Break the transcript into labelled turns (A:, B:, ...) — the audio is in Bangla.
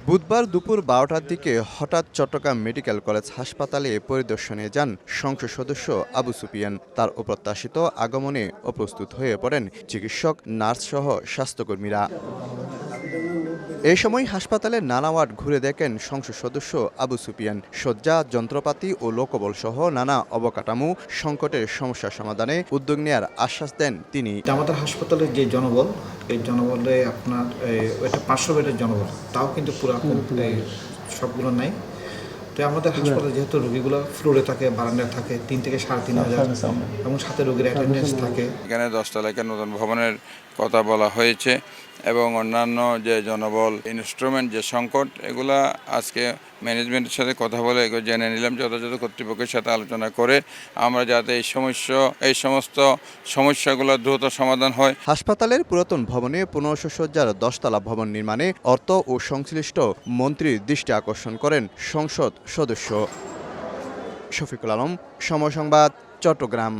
A: বুধবার দুপুর ১২টার দিকে হঠাৎ চট্টগ্রাম মেডিকেল কলেজ হাসপাতালে পরিদর্শনে যান সংসদ সদস্য আবু সুফিয়ান। তার অপ্রত্যাশিত আগমনে অপ্রস্তুত হয়ে পড়েন চিকিৎসক, নার্সসহ স্বাস্থ্যকর্মীরা। এ সময় হাসপাতালের নানা ওয়ার্ড ঘুরে দেখেন সংসদ সদস্য আবু সুফিয়ান। শয্যা, যন্ত্রপাতি ও লোকবল সহ নানা অবকাঠামো সংকটের সমস্যা সমাধানে উদ্যোগ নেয়ার আশ্বাস দেন তিনি।
B: আমাদের হাসপাতালের যে জনবল, এই জনবলে আপনার এটা 500 বেডের জনবল, তাও কিন্তু পুরো সবগুলো নাই। তো আমাদের হাসপাতালে যেহেতু রোগীগুলো ফ্লোরে থাকে, বারান্দায় থাকে, 3 থেকে 3,500 এবং সাথে রোগীর অ্যাটেন্ডেন্স থাকে।
C: এখানে 10 তলায় নতুন ভবনের কথা বলা হয়েছে এবং অন্যান্য যে জনবল, ইনস্ট্রুমেন্ট যে সংকট, এগুলা আজকে ম্যানেজমেন্টের সাথে কথা বলে এগুলো জেনে নিলাম। যথাযথ কর্তৃপক্ষের সাথে আলোচনা করে আমরা যাতে এই সমস্ত সমস্যাগুলো দ্রুত সমাধান হয়।
A: হাসপাতালের পুরাতন ভবনে 1500 শয্যার 10 তলা ভবন নির্মাণে অর্থ ও সংশ্লিষ্ট মন্ত্রীর দৃষ্টি আকর্ষণ করেন সংসদ সদস্য। শফিকুল আলম, সময় সংবাদ, চট্টগ্রাম।